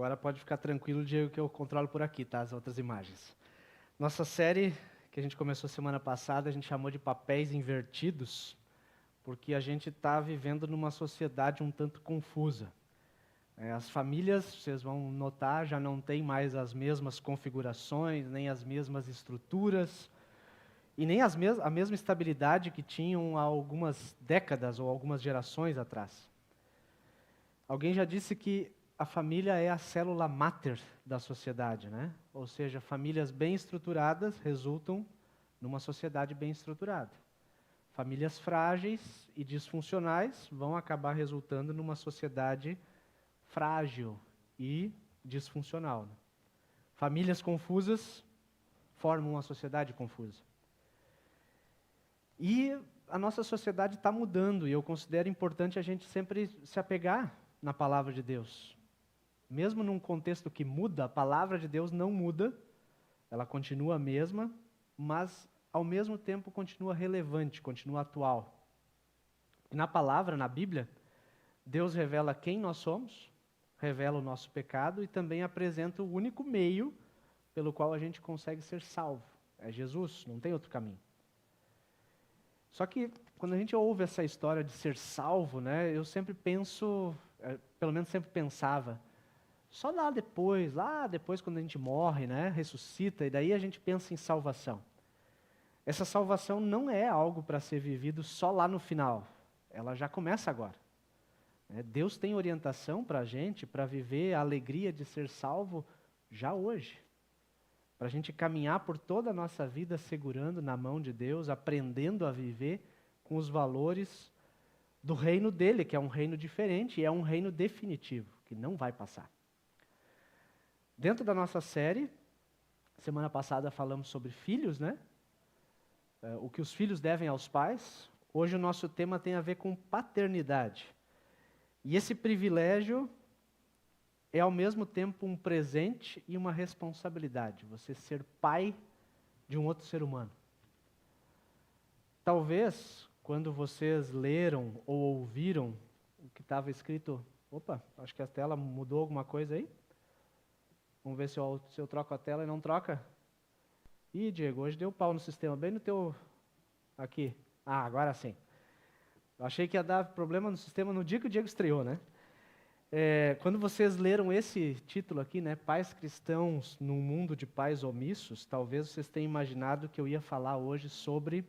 Agora pode ficar tranquilo, Diego, que eu controlo por aqui, tá? As outras imagens. Nossa série, que a gente começou semana passada, a gente chamou de Papéis Invertidos, porque a gente está vivendo numa sociedade um tanto confusa. As famílias, vocês vão notar, já não têm mais as mesmas configurações, nem as mesmas estruturas, e nem a mesma estabilidade que tinham há algumas décadas ou algumas gerações atrás. Alguém já disse que a família é a célula máter da sociedade, né? Ou seja, famílias bem estruturadas resultam numa sociedade bem estruturada. Famílias frágeis e disfuncionais vão acabar resultando numa sociedade frágil e disfuncional. Famílias confusas formam uma sociedade confusa. E a nossa sociedade está mudando, e eu considero importante a gente sempre se apegar na palavra de Deus. Mesmo num contexto que muda, a palavra de Deus não muda, ela continua a mesma, mas ao mesmo tempo continua relevante, continua atual. E na palavra, na Bíblia, Deus revela quem nós somos, revela o nosso pecado e também apresenta o único meio pelo qual a gente consegue ser salvo. É Jesus, não tem outro caminho. Só que quando a gente ouve essa história de ser salvo, né, eu sempre penso, pelo menos sempre pensava, só lá depois quando a gente morre, né, ressuscita, e daí a gente pensa em salvação. Essa salvação não é algo para ser vivido só lá no final, ela já começa agora. Deus tem orientação para a gente, para viver a alegria de ser salvo já hoje. Para a gente caminhar por toda a nossa vida segurando na mão de Deus, aprendendo a viver com os valores do reino dele, que é um reino diferente e é um reino definitivo, que não vai passar. Dentro da nossa série, semana passada falamos sobre filhos, né? O que os filhos devem aos pais. Hoje o nosso tema tem a ver com paternidade. E esse privilégio é ao mesmo tempo um presente e uma responsabilidade, você ser pai de um outro ser humano. Talvez, quando vocês leram ou ouviram o que estava escrito... Opa, acho que a tela mudou alguma coisa aí. Vamos ver se eu troco a tela e não troca. Ih, Diego, hoje deu pau no sistema, bem no teu... Aqui. Ah, agora sim. Eu achei que ia dar problema no sistema no dia que o Diego estreou, né? Quando vocês leram esse título aqui, né, Pais Cristãos num Mundo de Pais Omissos, talvez vocês tenham imaginado que eu ia falar hoje sobre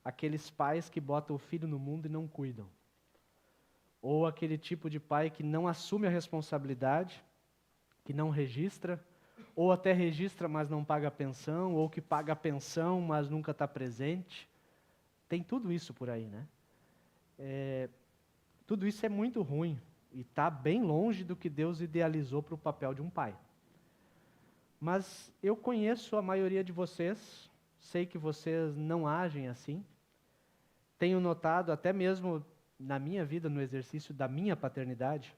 aqueles pais que botam o filho no mundo e não cuidam. Ou aquele tipo de pai que não assume a responsabilidade, que não registra, ou até registra, mas não paga a pensão, ou que paga a pensão, mas nunca está presente. Tem tudo isso por aí, né? Tudo isso é muito ruim. E está bem longe do que Deus idealizou para o papel de um pai. Mas eu conheço a maioria de vocês, sei que vocês não agem assim. Tenho notado, até mesmo na minha vida, no exercício da minha paternidade,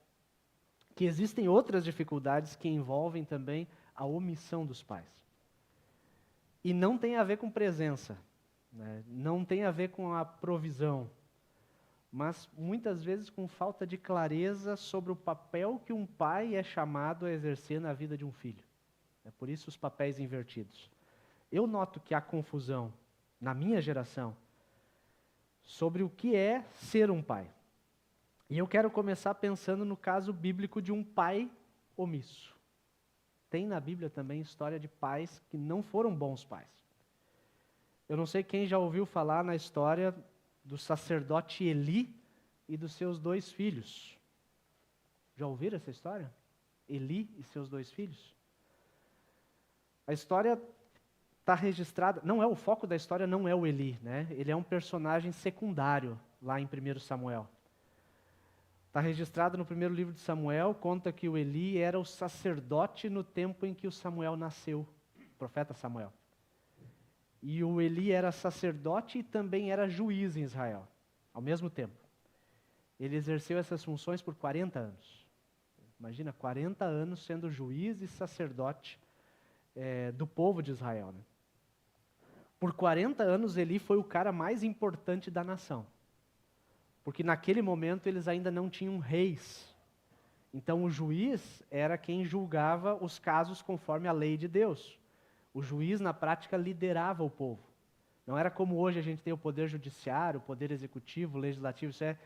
que existem outras dificuldades que envolvem também a omissão dos pais. E não tem a ver com presença, né? Não tem a ver com a provisão, mas muitas vezes com falta de clareza sobre o papel que um pai é chamado a exercer na vida de um filho. É por isso os papéis invertidos. Eu noto que há confusão na minha geração sobre o que é ser um pai. E eu quero começar pensando no caso bíblico de um pai omisso. Tem na Bíblia também história de pais que não foram bons pais. Eu não sei quem já ouviu falar na história do sacerdote Eli e dos seus 2 filhos. Já ouviram essa história? Eli e seus 2 filhos? A história está registrada, o foco da história não é o Eli, né? Ele é um personagem secundário lá em 1 Samuel. Está registrado no primeiro livro de Samuel, conta que o Eli era o sacerdote no tempo em que o Samuel nasceu, o profeta Samuel. E o Eli era sacerdote e também era juiz em Israel, ao mesmo tempo. Ele exerceu essas funções por 40 anos. Imagina, 40 anos sendo juiz e sacerdote do povo de Israel, né? Por 40 anos, Eli foi o cara mais importante da nação. Porque naquele momento eles ainda não tinham reis. Então o juiz era quem julgava os casos conforme a lei de Deus. O juiz, na prática, liderava o povo. Não era como hoje a gente tem o poder judiciário, o poder executivo, o legislativo, isso é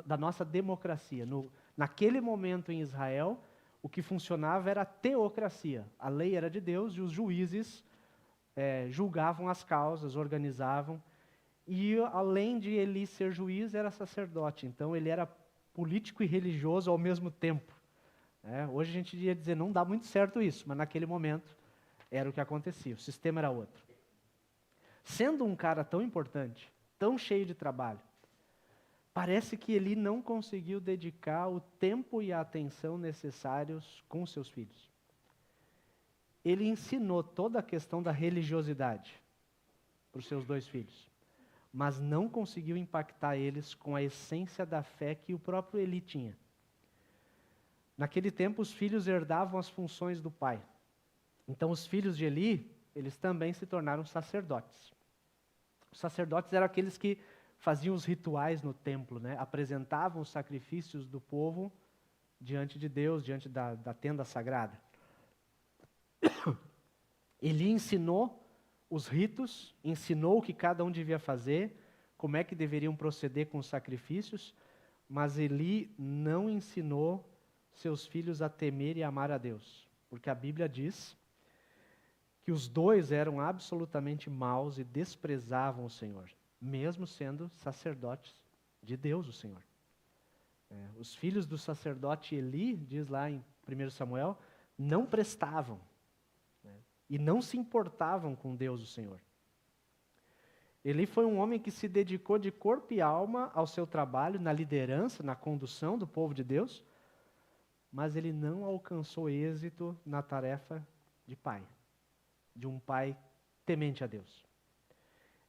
da nossa democracia. Naquele momento em Israel, o que funcionava era a teocracia. A lei era de Deus e os juízes julgavam as causas, organizavam. E além de Eli ser juiz, era sacerdote. Então ele era político e religioso ao mesmo tempo. Hoje a gente iria dizer, não dá muito certo isso, mas naquele momento era o que acontecia, o sistema era outro. Sendo um cara tão importante, tão cheio de trabalho, parece que Eli não conseguiu dedicar o tempo e a atenção necessários com seus filhos. Ele ensinou toda a questão da religiosidade para os seus 2 filhos, mas não conseguiu impactar eles com a essência da fé que o próprio Eli tinha. Naquele tempo, os filhos herdavam as funções do pai. Então, os filhos de Eli, eles também se tornaram sacerdotes. Os sacerdotes eram aqueles que faziam os rituais no templo, né? Apresentavam os sacrifícios do povo diante de Deus, diante da tenda sagrada. Eli ensinou os ritos, ensinou o que cada um devia fazer, como é que deveriam proceder com os sacrifícios, mas Eli não ensinou seus filhos a temer e amar a Deus, porque a Bíblia diz que os 2 eram absolutamente maus e desprezavam o Senhor, mesmo sendo sacerdotes de Deus, o Senhor. Os filhos do sacerdote Eli, diz lá em 1 Samuel, não prestavam, e não se importavam com Deus, o Senhor. Eli foi um homem que se dedicou de corpo e alma ao seu trabalho, na liderança, na condução do povo de Deus, mas ele não alcançou êxito na tarefa de pai, de um pai temente a Deus.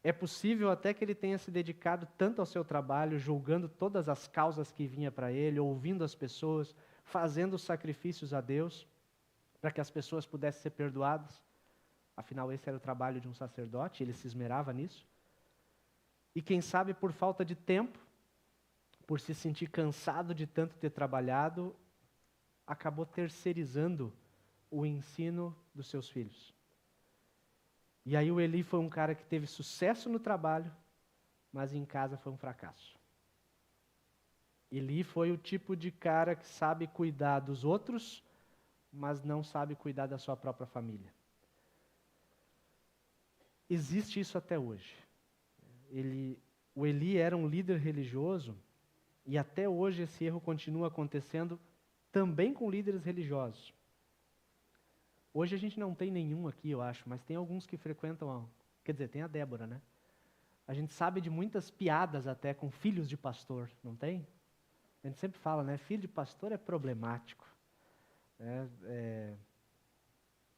É possível até que ele tenha se dedicado tanto ao seu trabalho, julgando todas as causas que vinha para ele, ouvindo as pessoas, fazendo sacrifícios a Deus, para que as pessoas pudessem ser perdoadas. Afinal, esse era o trabalho de um sacerdote, ele se esmerava nisso. E quem sabe, por falta de tempo, por se sentir cansado de tanto ter trabalhado, acabou terceirizando o ensino dos seus filhos. E aí o Eli foi um cara que teve sucesso no trabalho, mas em casa foi um fracasso. Eli foi o tipo de cara que sabe cuidar dos outros, mas não sabe cuidar da sua própria família. Existe isso até hoje. O Eli era um líder religioso, e até hoje esse erro continua acontecendo também com líderes religiosos. Hoje a gente não tem nenhum aqui, eu acho, mas tem alguns que frequentam, quer dizer, tem a Débora, né? A gente sabe de muitas piadas até com filhos de pastor, não tem? A gente sempre fala, né? Filho de pastor é problemático.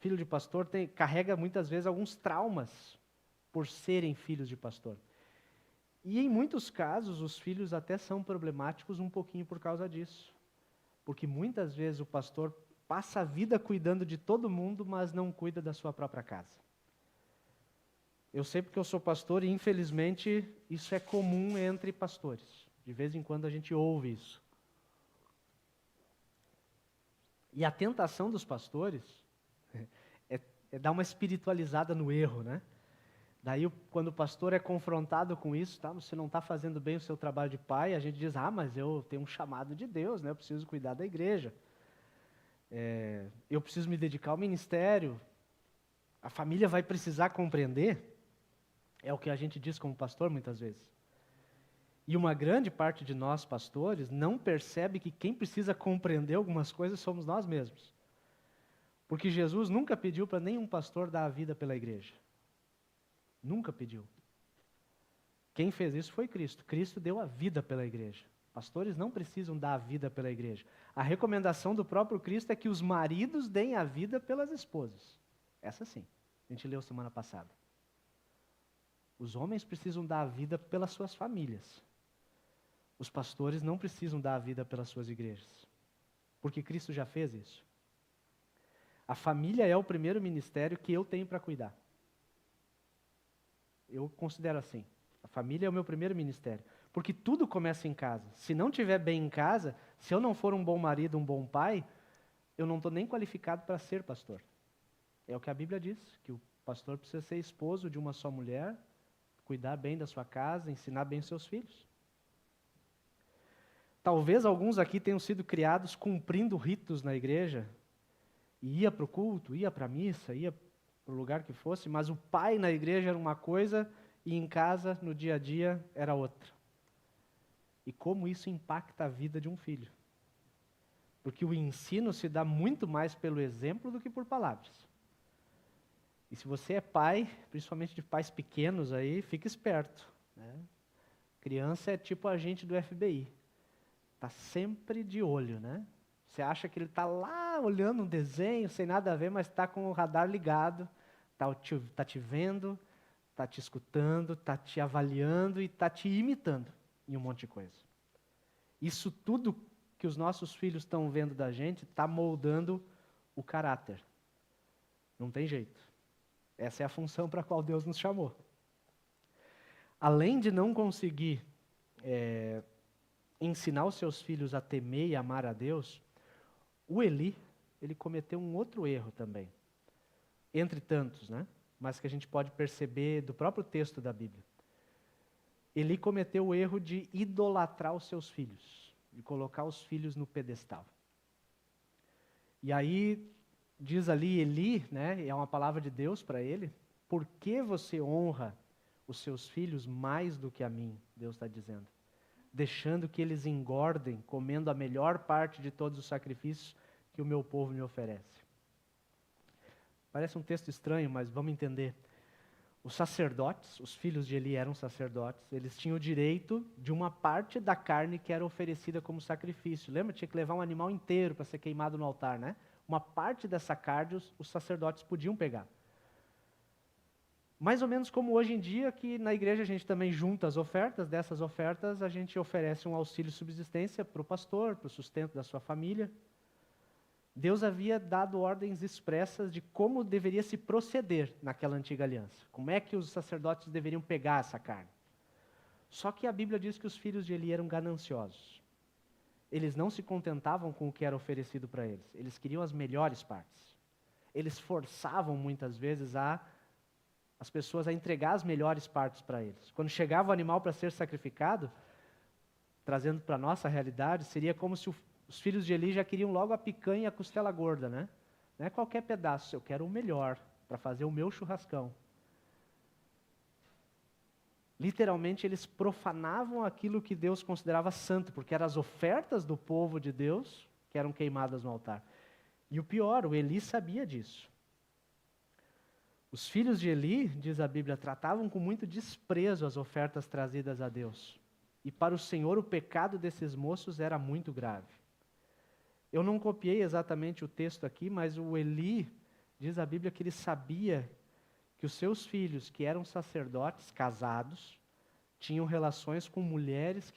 Filho de pastor carrega muitas vezes alguns traumas por serem filhos de pastor. E em muitos casos, os filhos até são problemáticos um pouquinho por causa disso. Porque muitas vezes o pastor passa a vida cuidando de todo mundo, mas não cuida da sua própria casa. Eu sei porque eu sou pastor e, infelizmente, isso é comum entre pastores. De vez em quando a gente ouve isso. E a tentação dos pastores é dar uma espiritualizada no erro, né? Daí, quando o pastor é confrontado com isso, tá? Você não está fazendo bem o seu trabalho de pai, a gente diz, mas eu tenho um chamado de Deus, né? Eu preciso cuidar da igreja. Eu preciso me dedicar ao ministério. A família vai precisar compreender. É o que a gente diz como pastor muitas vezes. E uma grande parte de nós, pastores, não percebe que quem precisa compreender algumas coisas somos nós mesmos. Porque Jesus nunca pediu para nenhum pastor dar a vida pela igreja. Nunca pediu. Quem fez isso foi Cristo. Cristo deu a vida pela igreja. Pastores não precisam dar a vida pela igreja. A recomendação do próprio Cristo é que os maridos deem a vida pelas esposas. Essa sim, a gente leu semana passada. Os homens precisam dar a vida pelas suas famílias. Os pastores não precisam dar a vida pelas suas igrejas. Porque Cristo já fez isso. A família é o primeiro ministério que eu tenho para cuidar. Eu considero assim. A família é o meu primeiro ministério. Porque tudo começa em casa. Se não estiver bem em casa, Se eu não for um bom marido, um bom pai, eu não estou nem qualificado para ser pastor. É o que a Bíblia diz, que o pastor precisa ser esposo de uma só mulher, cuidar bem da sua casa, ensinar bem os seus filhos. Talvez alguns aqui tenham sido criados cumprindo ritos na igreja, e ia para o culto, ia para a missa, ia para o lugar que fosse, mas o pai na igreja era uma coisa e em casa, no dia a dia, era outra. E como isso impacta a vida de um filho. Porque o ensino se dá muito mais pelo exemplo do que por palavras. E se você é pai, principalmente de pais pequenos aí, fica esperto, né? Criança é tipo agente do FBI. Está sempre de olho, né? Você acha que ele está lá olhando um desenho, sem nada a ver, mas está com o radar ligado, está te vendo, está te escutando, está te avaliando e está te imitando em um monte de coisa. Isso tudo que os nossos filhos estão vendo da gente está moldando o caráter. Não tem jeito. Essa é a função para a qual Deus nos chamou. Além de não conseguir ensinar os seus filhos a temer e amar a Deus, o Eli, ele cometeu um outro erro também. Entre tantos, né? Mas que a gente pode perceber do próprio texto da Bíblia. Eli cometeu o erro de idolatrar os seus filhos, de colocar os filhos no pedestal. E aí, diz ali Eli, né, é uma palavra de Deus para ele, por que você honra os seus filhos mais do que a mim? Deus está dizendo. Deixando que eles engordem, comendo a melhor parte de todos os sacrifícios que o meu povo me oferece. Parece um texto estranho, mas vamos entender. Os sacerdotes, os filhos de Eli eram sacerdotes, eles tinham o direito de uma parte da carne que era oferecida como sacrifício. Lembra? Tinha que levar um animal inteiro para ser queimado no altar, né? Uma parte dessa carne os sacerdotes podiam pegar. Mais ou menos como hoje em dia, que na igreja a gente também junta as ofertas, dessas ofertas a gente oferece um auxílio subsistência para o pastor, para o sustento da sua família. Deus havia dado ordens expressas de como deveria se proceder naquela antiga aliança. Como é que os sacerdotes deveriam pegar essa carne. Só que a Bíblia diz que os filhos de Eli eram gananciosos. Eles não se contentavam com o que era oferecido para eles. Eles queriam as melhores partes. Eles forçavam muitas vezes as pessoas a entregar as melhores partes para eles. Quando chegava o animal para ser sacrificado, trazendo para a nossa realidade, seria como se os filhos de Eli já queriam logo a picanha e a costela gorda, né? Não é qualquer pedaço, eu quero o melhor para fazer o meu churrascão. Literalmente, eles profanavam aquilo que Deus considerava santo, porque eram as ofertas do povo de Deus que eram queimadas no altar. E o pior, o Eli sabia disso. Os filhos de Eli, diz a Bíblia, tratavam com muito desprezo as ofertas trazidas a Deus. E para o Senhor, o pecado desses moços era muito grave. Eu não copiei exatamente o texto aqui, mas o Eli, diz a Bíblia, que ele sabia que os seus filhos, que eram sacerdotes, casados, tinham relações com mulheres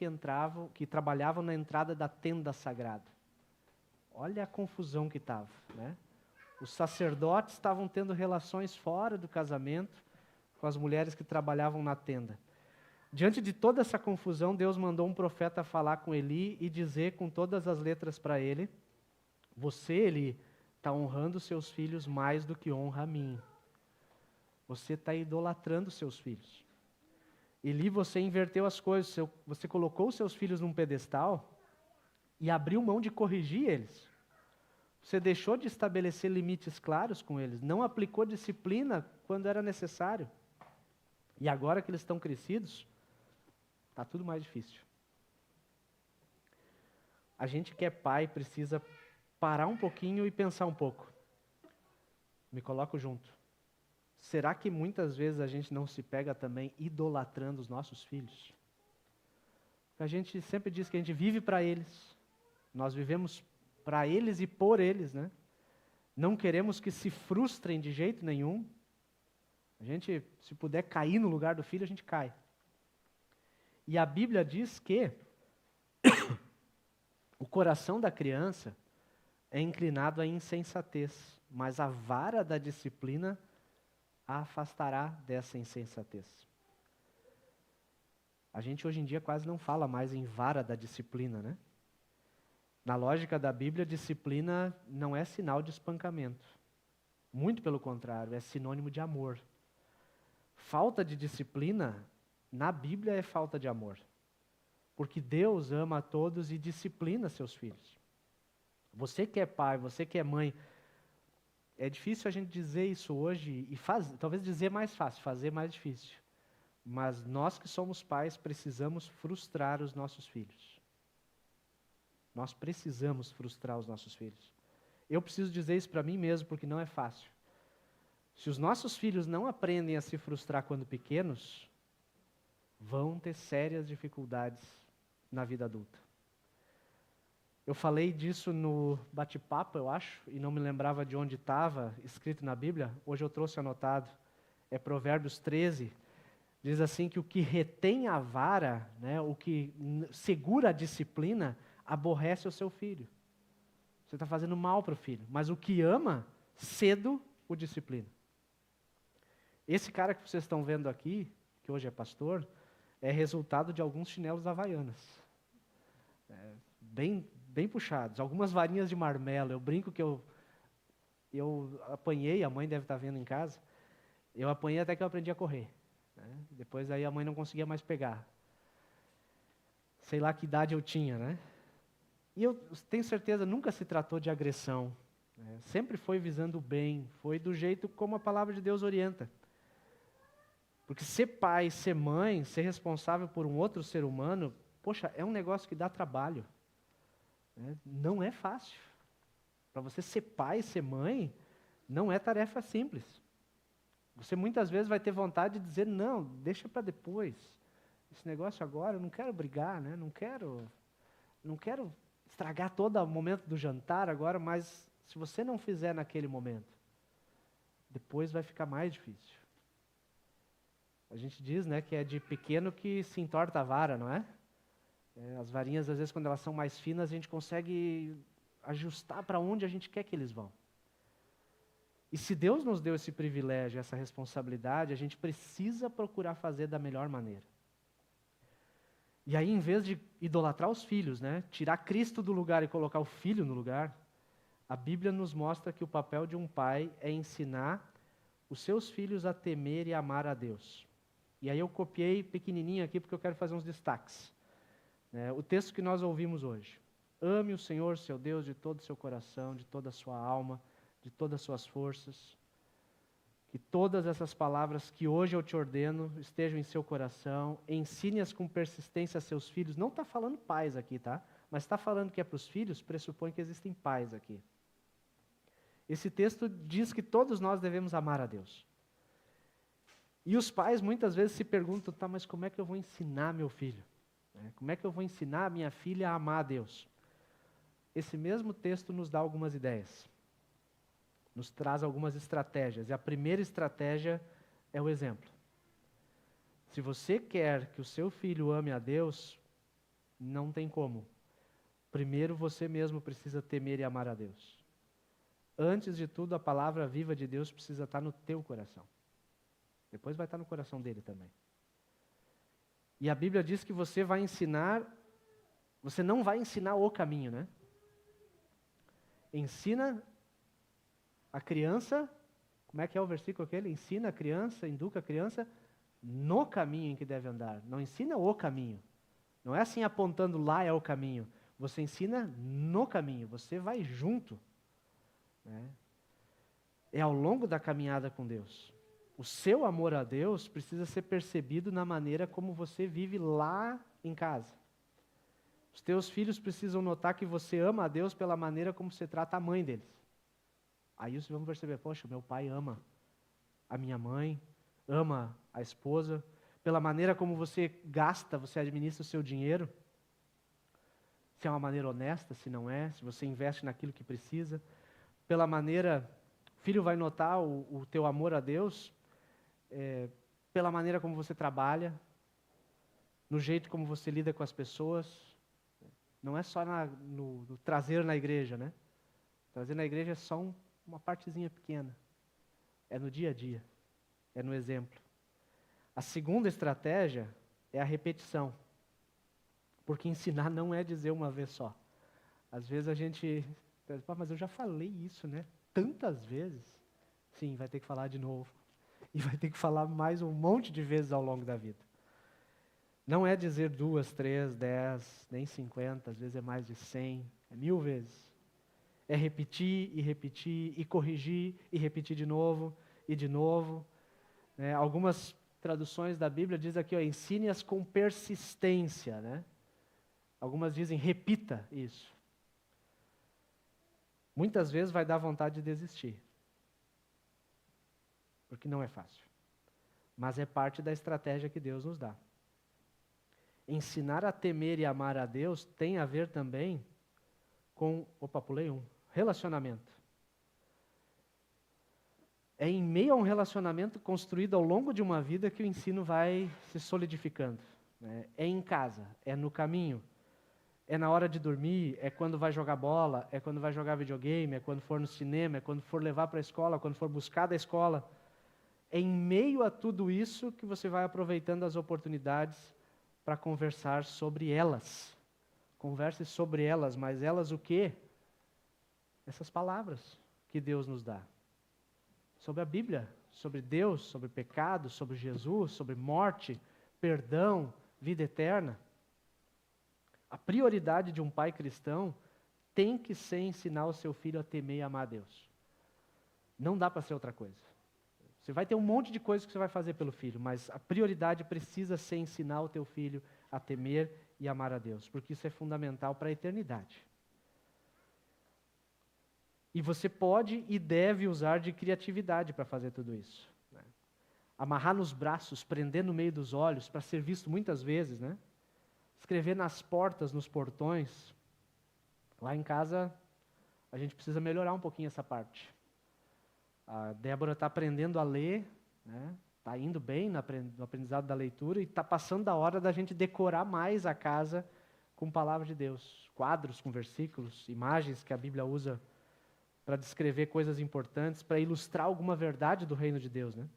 que trabalhavam na entrada da tenda sagrada. Olha a confusão que estava, né? Os sacerdotes estavam tendo relações fora do casamento com as mulheres que trabalhavam na tenda. Diante de toda essa confusão, Deus mandou um profeta falar com Eli e dizer com todas as letras para ele: você, Eli, está honrando seus filhos mais do que honra a mim. Você está idolatrando seus filhos. Eli, você inverteu as coisas, você colocou seus filhos num pedestal e abriu mão de corrigir eles. Você deixou de estabelecer limites claros com eles, não aplicou disciplina quando era necessário. E agora que eles estão crescidos, está tudo mais difícil. A gente que é pai precisa parar um pouquinho e pensar um pouco. Me coloco junto. Será que muitas vezes a gente não se pega também idolatrando os nossos filhos? A gente sempre diz que a gente vive para eles. Nós vivemos para eles e por eles, né? Não queremos que se frustrem de jeito nenhum. A gente, se puder cair no lugar do filho, a gente cai. E a Bíblia diz que o coração da criança é inclinado à insensatez, mas a vara da disciplina a afastará dessa insensatez. A gente hoje em dia quase não fala mais em vara da disciplina, né? Na lógica da Bíblia, disciplina não é sinal de espancamento. Muito pelo contrário, é sinônimo de amor. Falta de disciplina, na Bíblia, é falta de amor. Porque Deus ama a todos e disciplina seus filhos. Você que é pai, você que é mãe, é difícil a gente dizer isso hoje, e talvez dizer mais fácil, fazer mais difícil. Mas nós que somos pais precisamos frustrar os nossos filhos. Nós precisamos frustrar os nossos filhos. Eu preciso dizer isso para mim mesmo, porque não é fácil. Se os nossos filhos não aprendem a se frustrar quando pequenos, vão ter sérias dificuldades na vida adulta. Eu falei disso no bate-papo, eu acho, e não me lembrava de onde estava escrito na Bíblia. Hoje eu trouxe anotado. É Provérbios 13. Diz assim que o que retém a vara, né, o que segura a disciplina, aborrece o seu filho. Você está fazendo mal para o filho. Mas o que ama, cedo o disciplina. Esse cara que vocês estão vendo aqui, que hoje é pastor, é resultado de alguns chinelos havaianas. Bem puxados. Algumas varinhas de marmelo. Eu brinco que eu apanhei, a mãe deve estar vendo em casa, eu apanhei até que eu aprendi a correr. Né? Depois aí a mãe não conseguia mais pegar. Sei lá que idade eu tinha, né? E eu tenho certeza, nunca se tratou de agressão. Né? Sempre foi visando o bem, foi do jeito como a palavra de Deus orienta. Porque ser pai, ser mãe, ser responsável por um outro ser humano, poxa, é um negócio que dá trabalho. Né? Não é fácil. Para você ser pai, ser mãe, não é tarefa simples. Você muitas vezes vai ter vontade de dizer, não, deixa para depois. Esse negócio agora, eu não quero brigar, né? Não quero estragar todo o momento do jantar agora, mas se você não fizer naquele momento, depois vai ficar mais difícil. A gente diz, né, que é de pequeno que se entorta a vara, não é? As varinhas, às vezes, quando elas são mais finas, a gente consegue ajustar para onde a gente quer que eles vão. E se Deus nos deu esse privilégio, essa responsabilidade, a gente precisa procurar fazer da melhor maneira. E aí, em vez de idolatrar os filhos, né, tirar Cristo do lugar e colocar o filho no lugar, a Bíblia nos mostra que o papel de um pai é ensinar os seus filhos a temer e amar a Deus. E aí eu copiei pequenininho aqui porque eu quero fazer uns destaques. O texto que nós ouvimos hoje. Ame o Senhor, seu Deus, de todo o seu coração, de toda a sua alma, de todas as suas forças. Que todas essas palavras que hoje eu te ordeno estejam em seu coração. Ensine-as com persistência a seus filhos. Não está falando pais aqui, tá? Mas está falando que é para os filhos, pressupõe que existem pais aqui. Esse texto diz que todos nós devemos amar a Deus. E os pais muitas vezes se perguntam, tá, mas como é que eu vou ensinar meu filho? Como é que eu vou ensinar a minha filha a amar a Deus? Esse mesmo texto nos dá algumas ideias. Nos traz algumas estratégias. E a primeira estratégia é o exemplo. Se você quer que o seu filho ame a Deus, não tem como. Primeiro você mesmo precisa temer e amar a Deus. Antes de tudo, a palavra viva de Deus precisa estar no teu coração. Depois vai estar no coração dele também. E a Bíblia diz que você não vai ensinar o caminho, né? Ensina a criança, como é que é o versículo aquele? Ensina a criança, educa a criança no caminho em que deve andar. Não ensina o caminho. Não é assim apontando lá é o caminho. Você ensina no caminho, você vai junto. Né? É ao longo da caminhada com Deus. O seu amor a Deus precisa ser percebido na maneira como você vive lá em casa. Os teus filhos precisam notar que você ama a Deus pela maneira como você trata a mãe deles. Aí vocês vão perceber, poxa, meu pai ama a minha mãe, ama a esposa, pela maneira como você gasta, você administra o seu dinheiro, se é uma maneira honesta, se não é, se você investe naquilo que precisa, pela maneira, o filho vai notar o teu amor a Deus, pela maneira como você trabalha, no jeito como você lida com as pessoas. Não é só no trazer na igreja, né? Trazer na igreja é só uma partezinha pequena. É no dia a dia, é no exemplo. A segunda estratégia é a repetição. Porque ensinar não é dizer uma vez só. Às vezes a gente pensa, "Pá, mas eu já falei isso, né? Tantas vezes." Sim, vai ter que falar de novo. E vai ter que falar mais um monte de vezes ao longo da vida. Não é dizer 2, 3, 10, nem 50, às vezes é mais de 100, é 1000 vezes. É repetir, e corrigir, e repetir de novo, e de novo. Né? Algumas traduções da Bíblia dizem aqui, ó, ensine-as com persistência. Né? Algumas dizem, repita isso. Muitas vezes vai dar vontade de desistir. Porque não é fácil. Mas é parte da estratégia que Deus nos dá. Ensinar a temer e amar a Deus tem a ver também com, pulei um, relacionamento. É em meio a um relacionamento construído ao longo de uma vida que o ensino vai se solidificando. Né? É em casa, é no caminho, é na hora de dormir, é quando vai jogar bola, é quando vai jogar videogame, é quando for no cinema, é quando for levar para a escola, quando for buscar da escola. É em meio a tudo isso que você vai aproveitando as oportunidades para conversar sobre elas. Converse sobre elas, mas elas o quê? Essas palavras que Deus nos dá. Sobre a Bíblia, sobre Deus, sobre pecado, sobre Jesus, sobre morte, perdão, vida eterna. A prioridade de um pai cristão tem que ser ensinar o seu filho a temer e amar a Deus. Não dá para ser outra coisa. Você vai ter um monte de coisas que você vai fazer pelo filho, mas a prioridade precisa ser ensinar o teu filho a temer e amar a Deus, porque isso é fundamental para a eternidade. E você pode e deve usar de criatividade para fazer tudo isso. Né? Amarrar nos braços, prender no meio dos olhos, para ser visto muitas vezes, né? Escrever nas portas, nos portões. Lá em casa, a gente precisa melhorar um pouquinho essa parte. A Débora está aprendendo a ler, né? Está indo bem no aprendizado da leitura e está passando da hora da gente decorar mais a casa com palavras de Deus. Quadros com versículos, imagens que a Bíblia usa para descrever coisas importantes, para ilustrar alguma verdade do reino de Deus, né?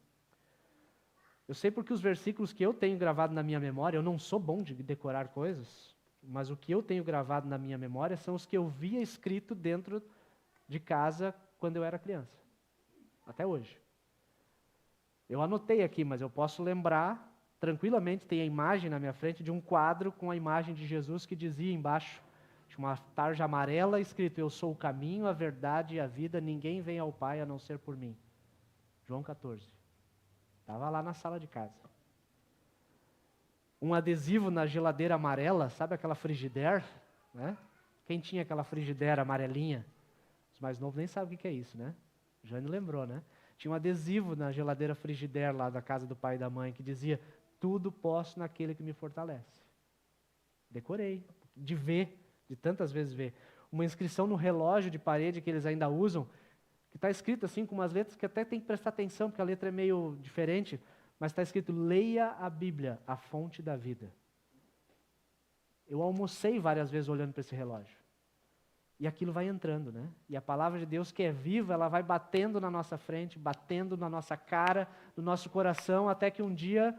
Eu sei porque os versículos que eu tenho gravado na minha memória, eu não sou bom de decorar coisas, mas o que eu tenho gravado na minha memória são os que eu via escrito dentro de casa quando eu era criança. Até hoje. Eu anotei aqui, mas eu posso lembrar, tranquilamente, tem a imagem na minha frente de um quadro com a imagem de Jesus que dizia embaixo, tinha uma tarja amarela escrito, eu sou o caminho, a verdade e a vida, ninguém vem ao Pai a não ser por mim. João 14. Estava lá na sala de casa. Um adesivo na geladeira amarela, sabe aquela Frigidaire? Né? Quem tinha aquela Frigidaire amarelinha? Os mais novos nem sabem o que é isso, né? Jane lembrou, né? Tinha um adesivo na geladeira Frigidaire lá da casa do pai e da mãe que dizia, tudo posso naquele que me fortalece. Decorei, de ver, de tantas vezes ver. Uma inscrição no relógio de parede que eles ainda usam, que está escrito assim com umas letras que até tem que prestar atenção, porque a letra é meio diferente, mas está escrito, leia a Bíblia, a fonte da vida. Eu almocei várias vezes olhando para esse relógio. E aquilo vai entrando, né? E a palavra de Deus que é viva, ela vai batendo na nossa frente, batendo na nossa cara, no nosso coração, até que um dia,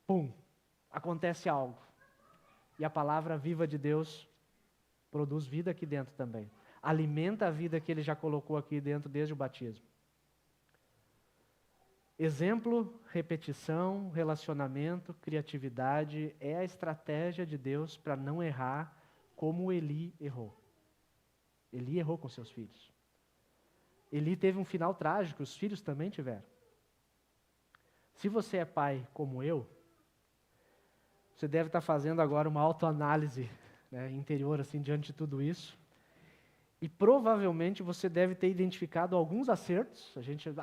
pum, acontece algo. E a palavra viva de Deus produz vida aqui dentro também. Alimenta a vida que Ele já colocou aqui dentro desde o batismo. Exemplo, repetição, relacionamento, criatividade é a estratégia de Deus para não errar como Eli errou. Eli errou com seus filhos. Eli teve um final trágico, os filhos também tiveram. Se você é pai como eu, você deve estar fazendo agora uma autoanálise, né, interior assim, diante de tudo isso. E provavelmente você deve ter identificado alguns acertos.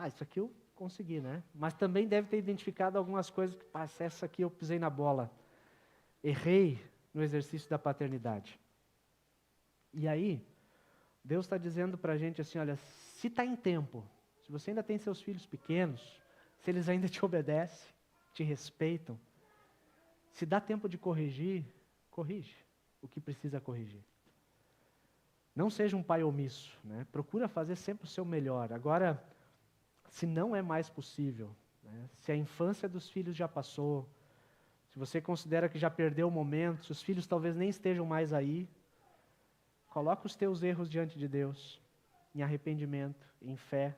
Isso aqui eu consegui, né? Mas também deve ter identificado algumas coisas que, essa aqui eu pisei na bola. Errei no exercício da paternidade. E aí, Deus está dizendo para a gente assim, olha, se está em tempo, se você ainda tem seus filhos pequenos, se eles ainda te obedecem, te respeitam, se dá tempo de corrigir, corrige o que precisa corrigir. Não seja um pai omisso, né? Procura fazer sempre o seu melhor. Agora, se não é mais possível, né? Se a infância dos filhos já passou, Se você considera que já perdeu o momento, se os filhos talvez nem estejam mais aí, coloca os teus erros diante de Deus, em arrependimento, em fé,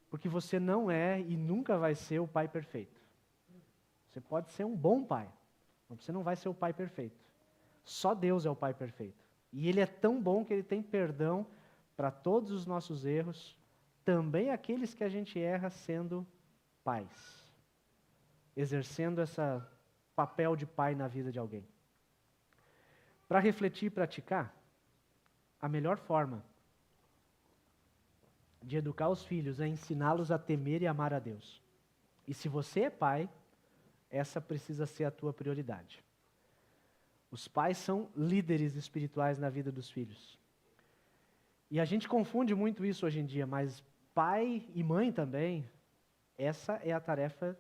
porque você não é e nunca vai ser o pai perfeito. Você pode ser um bom pai, mas você não vai ser o pai perfeito. Só Deus é o pai perfeito. E Ele é tão bom que Ele tem perdão para todos os nossos erros, também aqueles que a gente erra sendo pais, exercendo esse papel de pai na vida de alguém. Para refletir e praticar, a melhor forma de educar os filhos é ensiná-los a temer e amar a Deus. E se você é pai, essa precisa ser a tua prioridade. Os pais são líderes espirituais na vida dos filhos. E a gente confunde muito isso hoje em dia, mas pai e mãe também, essa é a tarefa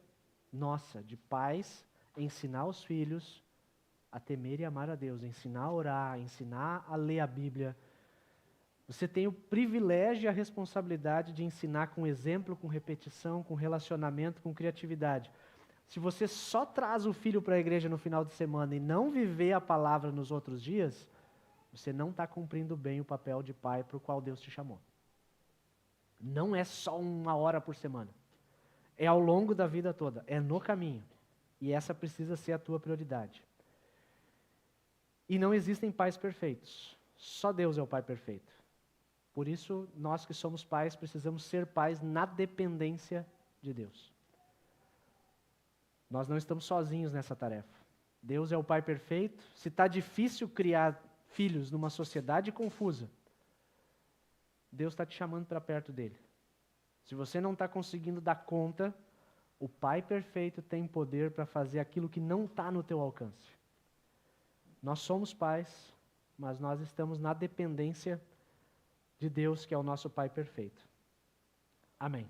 nossa, de pais, ensinar os filhos a temer e amar a Deus, ensinar a orar, ensinar a ler a Bíblia. Você tem o privilégio e a responsabilidade de ensinar com exemplo, com repetição, com relacionamento, com criatividade. Se você só traz o filho para a igreja no final de semana e não viver a palavra nos outros dias, você não está cumprindo bem o papel de pai para o qual Deus te chamou. Não é só 1 hora por semana. É ao longo da vida toda, é no caminho. E essa precisa ser a tua prioridade. E não existem pais perfeitos. Só Deus é o pai perfeito. Por isso, nós que somos pais, precisamos ser pais na dependência de Deus. Nós não estamos sozinhos nessa tarefa. Deus é o pai perfeito. Se está difícil criar filhos numa sociedade confusa, Deus está te chamando para perto dele. Se você não está conseguindo dar conta, o pai perfeito tem poder para fazer aquilo que não está no teu alcance. Nós somos pais, mas nós estamos na dependência de Deus, que é o nosso pai perfeito. Amém.